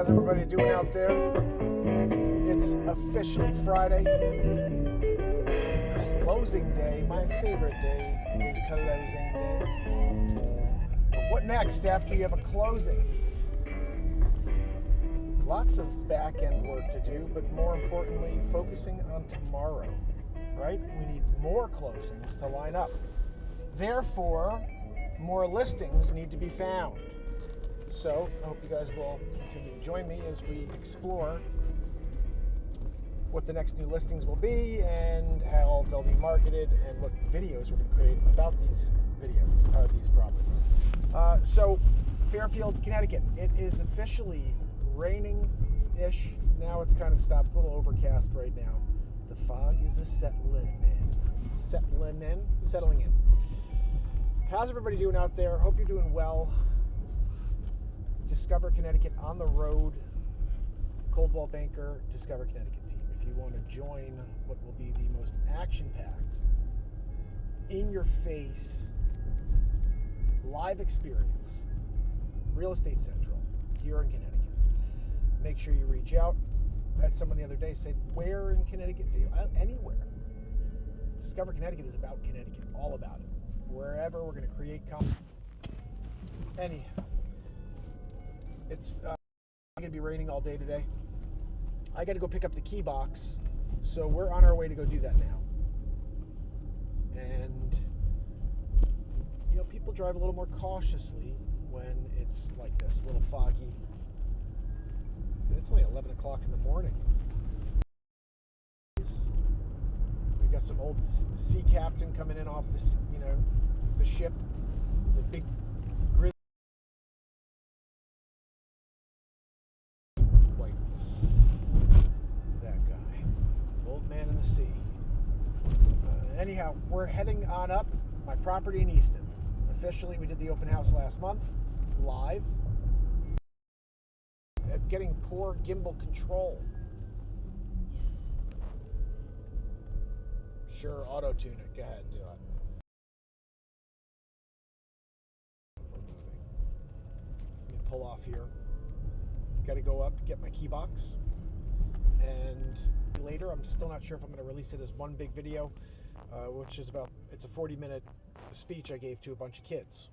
How's everybody doing out there? It's officially Friday. Closing day. My favorite day is closing day. But what next after you have a closing? Lots of back-end work to do, but more importantly, focusing on tomorrow, right? We need more closings to line up. Therefore, more listings need to be found. So I hope you guys will continue to join me as we explore what the next new listings will be and how they'll be marketed and what videos we're going to create about these these properties. So Fairfield, Connecticut. It is officially raining-ish. Now it's kind of stopped. A little overcast right now. The fog is settling in. How's everybody doing out there? Hope you're doing well. Discover Connecticut on the road. Coldwell Banker Discover Connecticut team. If you want to join what will be the most action-packed, in-your-face, live experience, Real Estate Central here in Connecticut, make sure you reach out. I had someone the other day say, where in Connecticut do you? Anywhere. Discover Connecticut is about Connecticut, all about it. Wherever we're going to create content. Anyhow, it's going to be raining all day today. I got to go pick up the key box, so we're on our way to go do that now. And, you know, people drive a little more cautiously when it's like this, a little foggy. And it's only 11 o'clock in the morning. We've got some old sea captain coming in off this, the ship, the big grizzly. White. That guy. Old man in the sea. Anyhow, we're heading on up. My property in Easton. Officially, we did the open house last month. Live. Getting poor gimbal control. Sure, auto-tune it. Go ahead, do it. Let me pull off here. Got to go up, get my key box. And later, I'm still not sure if I'm going to release it as one big video, which is it's a 40-minute speech I gave to a bunch of kids.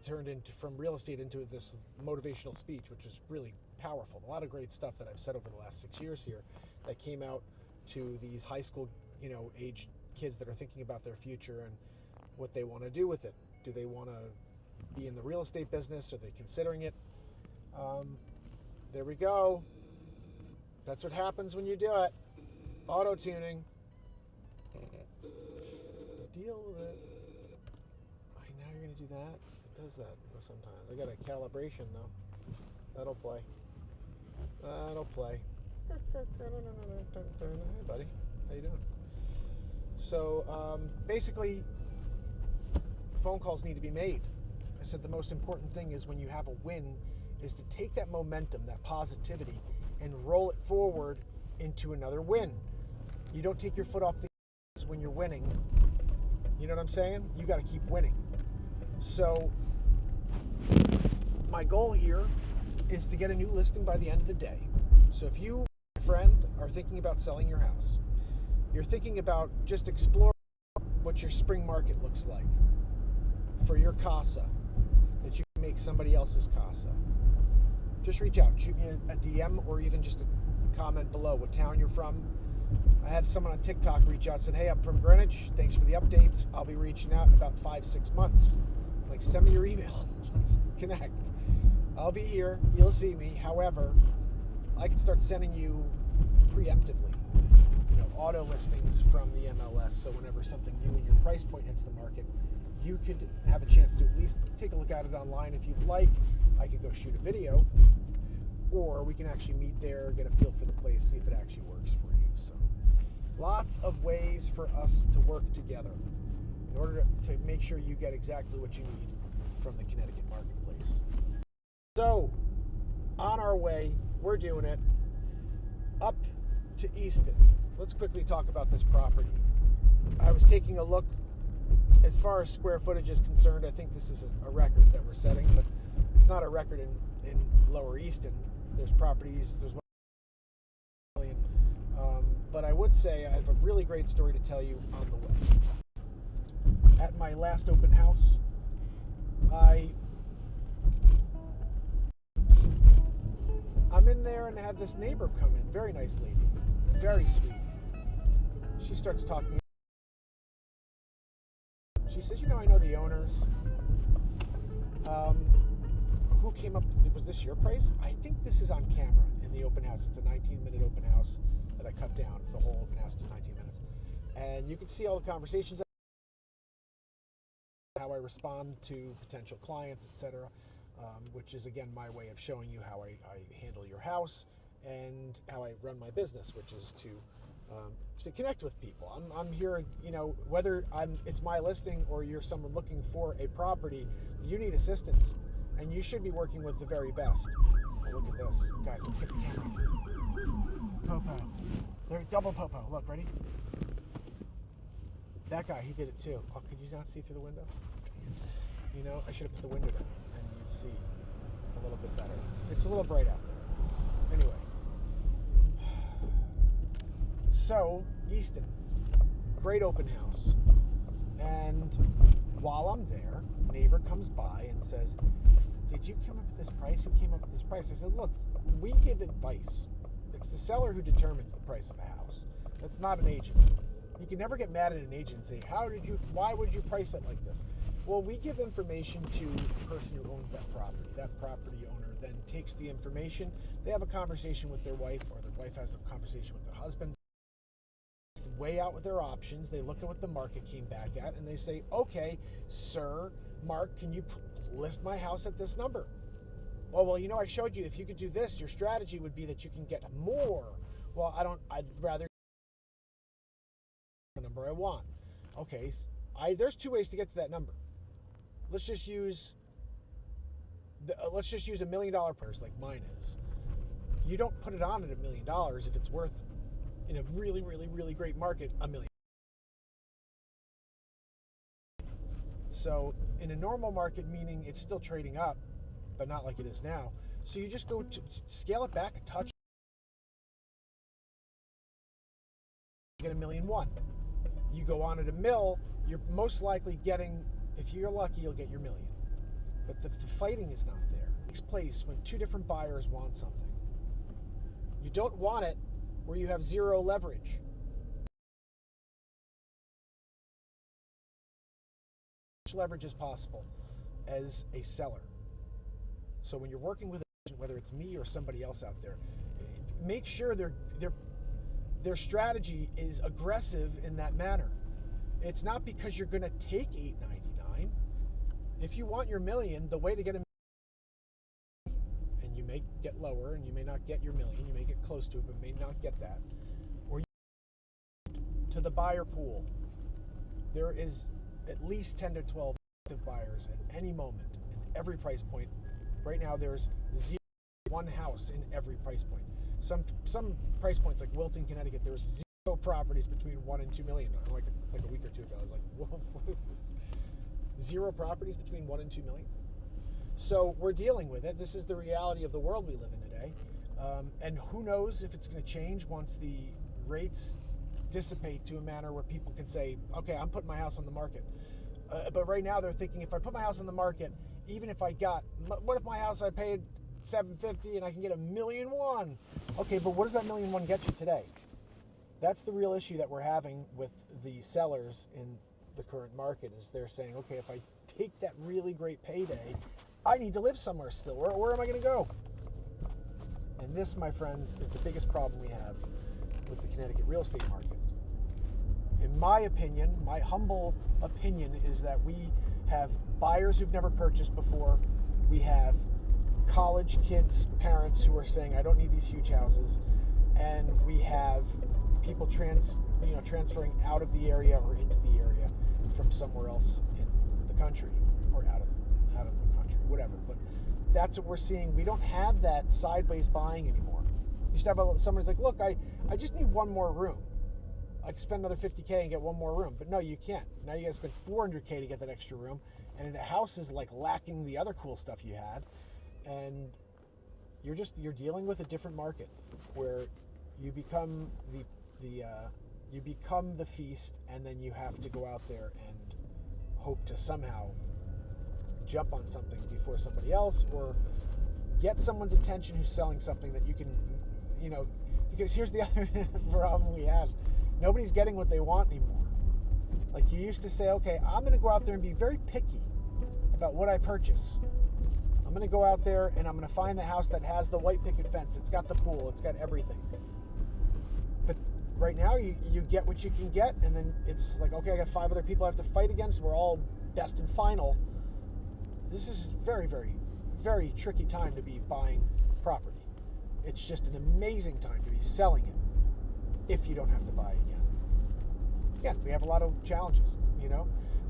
Turned into from real estate into this motivational speech, which is really powerful. A lot of great stuff that I've said over the last 6 years here that came out to these high school, aged kids that are thinking about their future and what they want to do with it. Do they want to be in the real estate business? Are they considering it? There we go. That's what happens when you do it. Auto-tuning. Deal with it. Now you're going to do that? Does that sometimes. I got a calibration though. That'll play. Hey buddy, how you doing? So basically, phone calls need to be made. I said the most important thing is when you have a win is to take that momentum, that positivity, and roll it forward into another win. You don't take your foot off the gas when you're winning. You know what I'm saying? You got to keep winning. So my goal here is to get a new listing by the end of the day. So if you, my friend, are thinking about selling your house, you're thinking about just exploring what your spring market looks like for your casa, that you can make somebody else's casa, just reach out, shoot me a DM or even just a comment below what town you're from. I had someone on TikTok reach out and said, hey, I'm from Greenwich. Thanks for the updates. I'll be reaching out in about 5-6 months. Like, send me your email. Let's connect. I'll be here. You'll see me. However, I can start sending you preemptively, auto listings from the MLS. So whenever something new in your price point hits the market, you could have a chance to at least take a look at it online if you'd like. I could go shoot a video, or we can actually meet there, get a feel for the place, see if it actually works for you. So lots of ways for us to work together in order to make sure you get exactly what you need from the Connecticut marketplace. So, on our way, we're doing it up to Easton. Let's quickly talk about this property. I was taking a look. As far as square footage is concerned, I think this is a record that we're setting, but it's not a record in Lower Easton. There's properties, there's 1 million. But I would say I have a really great story to tell you on the way. At my last open house, I'm in there and had this neighbor come in, very nice lady, very sweet. She starts talking. She says, I know the owners. Who came up, was this your price? I think this is on camera in the open house. It's a 19-minute open house that I cut down the whole open house to 19 minutes. And you can see all the conversations, how I respond to potential clients, etc., which is, again, my way of showing you how I handle your house and how I run my business, which is to connect with people. I'm here, whether it's my listing or you're someone looking for a property, you need assistance, and you should be working with the very best. Oh, look at this. Guys, let's get the camera. Popo. They're double Popo. Look, ready? That guy, he did it too. Oh, could you not see through the window? I should have put the window down and you'd see a little bit better. It's a little bright out there. Anyway. So, Easton, great open house. And while I'm there, neighbor comes by and says, did you come up with this price? Who came up with this price? I said, look, we give advice. It's the seller who determines the price of a house. That's not an agent. You can never get mad at an agent and say, why would you price it like this? Well, we give information to the person who owns that property. That property owner then takes the information. They have a conversation with their wife, or their wife has a conversation with their husband. Weigh out with their options. They look at what the market came back at, and they say, okay, sir, Mark, can you list my house at this number? Oh, well, I showed you if you could do this, your strategy would be that you can get more. Well, I'd rather the number I want. Okay, there's 2 ways to get to that number. Let's just use $1 million purse like mine is. You don't put it on at $1 million if it's worth, in a really, really, really great market, $1 million. So in a normal market, meaning it's still trading up, but not like it is now. So you just go to scale it back a touch, you get $1.1 million. You go on at $1 million, you're most likely getting, if you're lucky, you'll get your $1 million. But the fighting is not there. It takes place when 2 different buyers want something. You don't want it where you have 0 leverage. As much leverage as possible as a seller. So when you're working with an agent, whether it's me or somebody else out there, make sure their strategy is aggressive in that manner. It's not because you're going to take $8.99. If you want your $1 million, the way to get $1 million, and you may get lower, and you may not get your $1 million, you may get close to it, but may not get that, or you to the buyer pool. There is at least 10 to 12 active buyers at any moment in every price point. Right now, there's 1 house in every price point. Some price points, like Wilton, Connecticut, there's 0 properties between 1 and 2 million. Like a week or two ago, I was like, whoa, what is this? 0 properties between 1 and 2 million. So we're dealing with it. This is the reality of the world we live in today. And who knows if it's going to change once the rates dissipate to a manner where people can say, okay, I'm putting my house on the market. But right now they're thinking, if I put my house on the market, even if what if my house I paid $750 and I can get $1.1 million? Okay, but what does that $1.1 million get you today? That's the real issue that we're having with the sellers in the current market, is they're saying, okay, if I take that really great payday, I need to live somewhere still. Where am I going to go? And this, my friends, is the biggest problem we have with the Connecticut real estate market. In my opinion, my humble opinion, is that we have buyers who've never purchased before. We have college kids, parents who are saying, I don't need these huge houses. And we have people transferring out of the area or into the area from somewhere else in the country, or out of the country, whatever. But that's what we're seeing. We don't have that sideways buying anymore. You used to have someone's like, look, I just need 1 more room. I can spend another $50K and get 1 more room. But no, you can't. Now you got to spend $400K to get that extra room. And the house is like lacking the other cool stuff you had. And you're dealing with a different market where you become you become the feast, and then you have to go out there and hope to somehow jump on something before somebody else, or get someone's attention who's selling something that you can, because here's the other problem we have. Nobody's getting what they want anymore. Like, you used to say, okay, I'm going to go out there and be very picky about what I purchase. I'm going to go out there and I'm going to find the house that has the white picket fence. It's got the pool. It's got everything. But right now, you get what you can get, and then it's like, okay, I got 5 other people I have to fight against. We're all best and final. This is very, very, very tricky time to be buying property. It's just an amazing time to be selling it if you don't have to buy again. Again, we have a lot of challenges,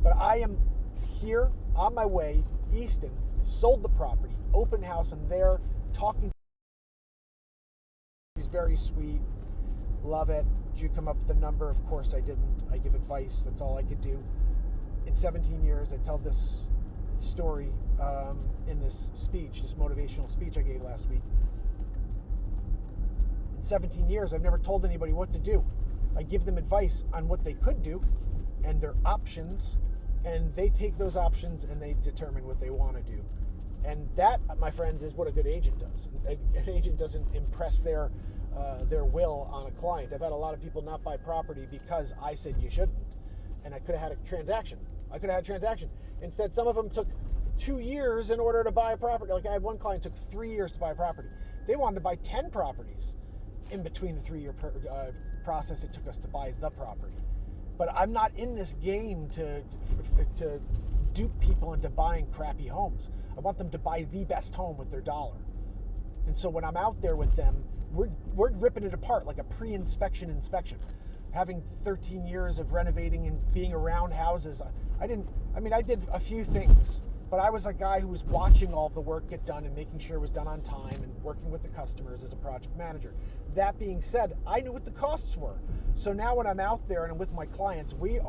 but I am here on my way, Easton, sold the property, open house. I'm there talking. He's very sweet. Love it. Did you come up with the number? Of course I didn't. I give advice. That's all I could do. In 17 years, I tell this story in this speech, this motivational speech I gave last week. In 17 years, I've never told anybody what to do. I give them advice on what they could do and their options, and they take those options and they determine what they want to do. And that, my friends, is what a good agent does. An agent doesn't impress their will on a client. I've had a lot of people not buy property because I said you shouldn't, and I could have had a transaction. Instead, some of them took 2 years in order to buy a property. Like, I had one client took 3 years to buy a property. They wanted to buy 10 properties in between the 3-year process it took us to buy the property. But I'm not in this game to dupe people into buying crappy homes. I want them to buy the best home with their dollar. And so when I'm out there with them, we're ripping it apart like a pre-inspection inspection. Having 13 years of renovating and being around houses, I did a few things, but I was a guy who was watching all the work get done and making sure it was done on time and working with the customers as a project manager. That being said, I knew what the costs were. So now when I'm out there and I'm with my clients, when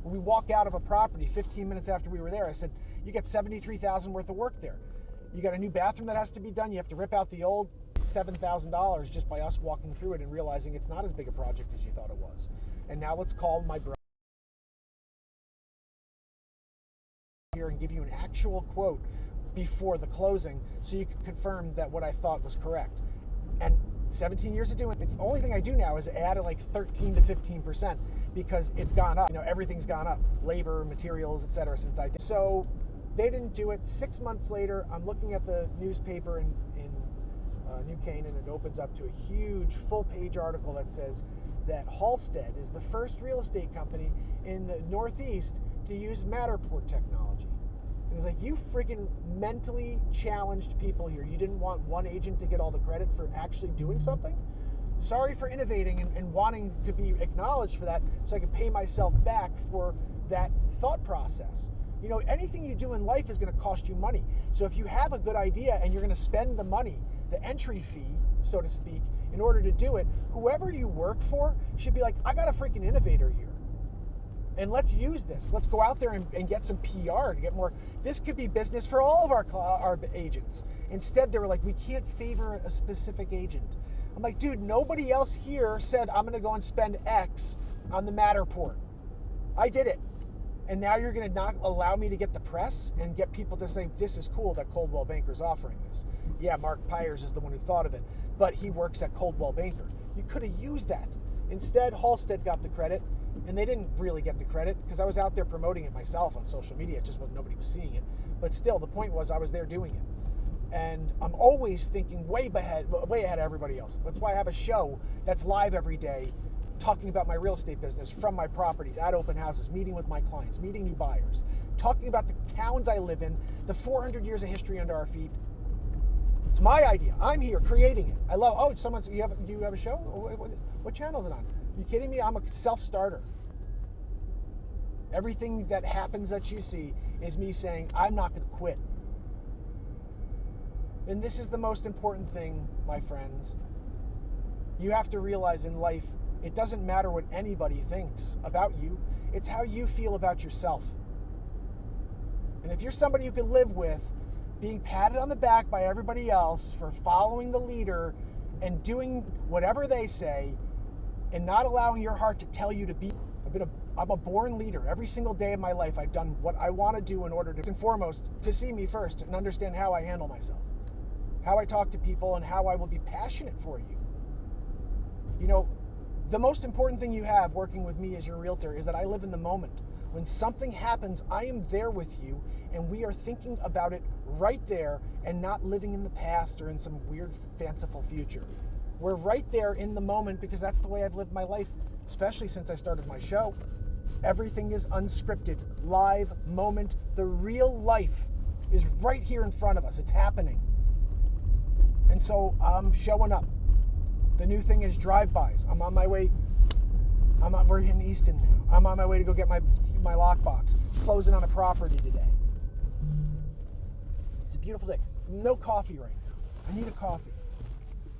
we walk out of a property 15 minutes after we were there, I said, you got $73,000 worth of work there. You got a new bathroom that has to be done. You have to rip out the old. $7,000 just by us walking through it and realizing it's not as big a project as you thought it was. And now let's call my brother here and give you an actual quote before the closing so you can confirm that what I thought was correct. And 17 years of doing it, it's the only thing I do now is add like 13 to 15% because it's gone up. Everything's gone up, labor, materials, etc. since I did. So they didn't do it. 6 months later, I'm looking at the newspaper in New Canaan, and it opens up to a huge full-page article that says that Halstead is the first real estate company in the Northeast to use Matterport technology. And it's like, you freaking mentally challenged people here. You didn't want one agent to get all the credit for actually doing something? Sorry for innovating and wanting to be acknowledged for that so I can pay myself back for that thought process. Anything you do in life is going to cost you money. So if you have a good idea and you're going to spend the money, the entry fee, so to speak, in order to do it, whoever you work for should be like, I got a freaking innovator here. And let's use this. Let's go out there and get some PR to get more. This could be business for all of our agents. Instead, they were like, we can't favor a specific agent. I'm like, dude, nobody else here said I'm going to go and spend X on the Matterport. I did it. And now you're going to not allow me to get the press and get people to say, this is cool that Coldwell Banker's offering this. Yeah, Mark Pires is the one who thought of it, but he works at Coldwell Banker. You could have used that. Instead, Halstead got the credit, and they didn't really get the credit because I was out there promoting it myself on social media. It just wasn't, nobody was seeing it. But still, the point was I was there doing it. And I'm always thinking way ahead of everybody else. That's why I have a show that's live every day talking about my real estate business from my properties, at open houses, meeting with my clients, meeting new buyers, talking about the towns I live in, the 400 years of history under our feet. It's my idea. I'm here creating it. I love, you have a show? What channel is it on? Are you kidding me? I'm a self-starter. Everything that happens that you see is me saying, I'm not going to quit. And this is the most important thing, my friends. You have to realize in life, it doesn't matter what anybody thinks about you. It's how you feel about yourself. And if you're somebody you can live with, being patted on the back by everybody else for following the leader and doing whatever they say, and not allowing your heart to tell you to be. I'm a born leader. Every single day of my life, I've done what I want to do in order to, and foremost, to see me first and understand how I handle myself, how I talk to people, and how I will be passionate for you. You know, the most important thing you have working with me as your realtor is that I live in the moment. When something happens, I am there with you, and we are thinking about it right there and not living in the past or in some weird, fanciful future. We're right there in the moment because that's the way I've lived my life, especially since I started my show. Everything is unscripted, live, moment. The real life is right here in front of us. It's happening. And so I'm showing up. The new thing is drive-bys. I'm on my way. We're in Easton now. I'm on my way to go get my lockbox. Closing on a property today. It's a beautiful day. No coffee right now. I need a coffee.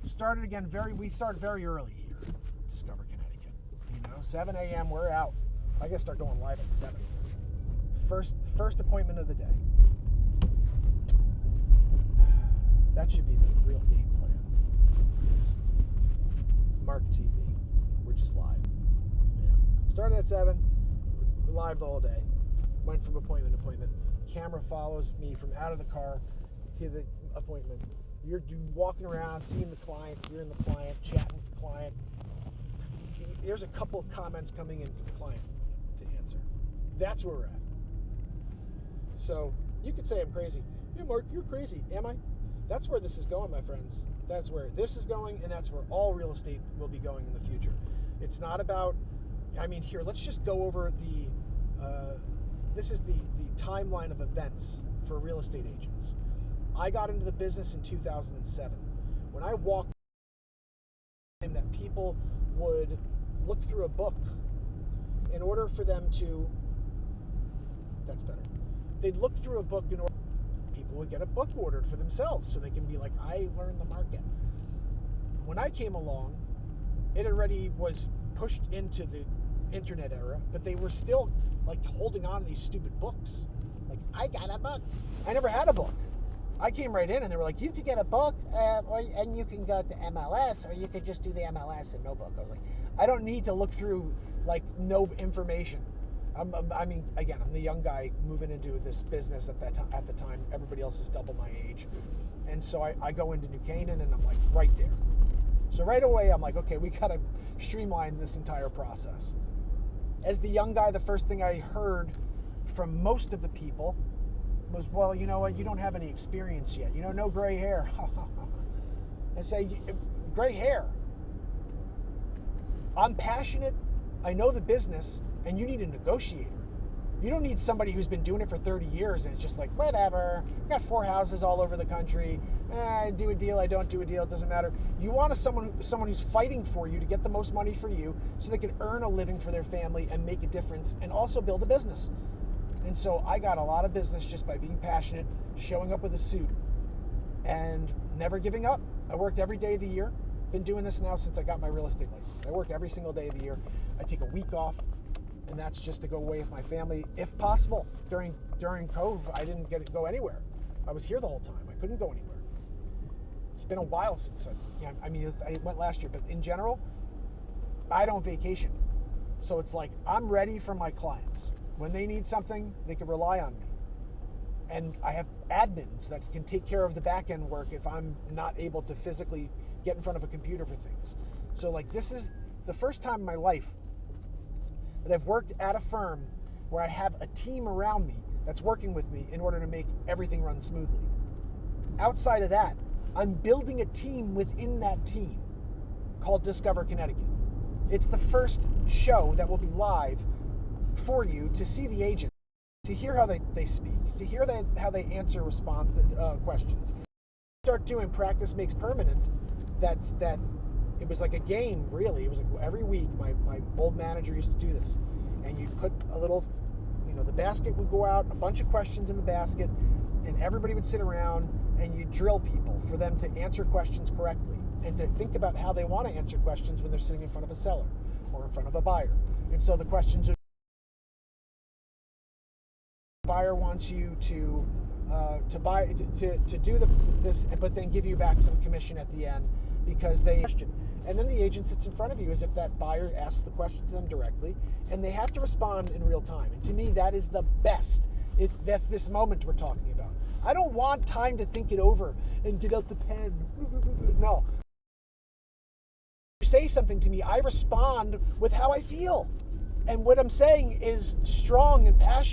We started very early here at Discover Connecticut. You know, 7 a.m. we're out. I gotta start going live at 7. First appointment of the day. That should be the real game plan. Mark TV. We're just live. Yeah. Started at 7. We're live the whole day. Went from appointment to appointment. Camera follows me from out of the car to the appointment. You're walking around, seeing the client, hearing the client, chatting with the client. There's a couple of comments coming in from the client to answer. That's where we're at. So you could say I'm crazy. Yeah, Mark, you're crazy. Am I? That's where this is going, my friends. That's where this is going, and that's where all real estate will be going in the future. It's not about, here, let's just go over this is the timeline of events for real estate agents. I got into the business in 2007. When I walked in, that people would look through a book in order for them to, that's better. They'd look through a book in order, people would get a book ordered for themselves so they can be like, I learned the market. When I came along, it already was pushed into the internet era, but they were still like holding on to these stupid books. Like, I got a book. I never had a book. I came right in and they were like, you could get a book and you can go to MLS, or you could just do the MLS and no book. I was like, I don't need to look through like no information. Again, I'm the young guy moving into this business at the time. Everybody else is double my age. And so I go into New Canaan and I'm like right there. So right away I'm like, okay, we got to streamline this entire process. As the young guy, the first thing I heard from most of the people was, well, you know what, you don't have any experience yet. You know, no gray hair. I say, gray hair. I'm passionate. I know the business, and you need a negotiator. You don't need somebody who's been doing it for 30 years and it's just like, whatever, I got 4 houses all over the country. I do a deal, I don't do a deal, it doesn't matter. You want someone who's fighting for you to get the most money for you so they can earn a living for their family and make a difference and also build a business. And so I got a lot of business just by being passionate, showing up with a suit, and never giving up. I worked every day of the year. Been doing this now since I got my real estate license. I work every single day of the year. I take a week off, and that's just to go away with my family, if possible. During COVID, I didn't go anywhere. I was here the whole time. I couldn't go anywhere. It's been a while since I went last year, but in general, I don't vacation. So it's like, I'm ready for my clients. When they need something, they can rely on me. And I have admins that can take care of the back end work if I'm not able to physically get in front of a computer for things. So like, this is the first time in my life that I've worked at a firm where I have a team around me that's working with me in order to make everything run smoothly. Outside of that, I'm building a team within that team called Discover Connecticut. It's the first show that will be live for you to see the agent, to hear how they speak, to hear how they answer questions. Start doing practice makes permanent. That it was like a game, really. It was like every week. My old manager used to do this, and you'd put a little, the basket would go out, a bunch of questions in the basket, and everybody would sit around and you drill people for them to answer questions correctly and to think about how they want to answer questions when they're sitting in front of a seller or in front of a buyer. And so the questions would, buyer wants wants you to buy to do this, but then give you back some commission at the end because they question. And then the agent sits in front of you as if that buyer asks the question to them directly, and they have to respond in real time. And to me, that is the best. That's this moment we're talking about. I don't want time to think it over and get out the pen. No. You say something to me, I respond with how I feel. And what I'm saying is strong and passionate.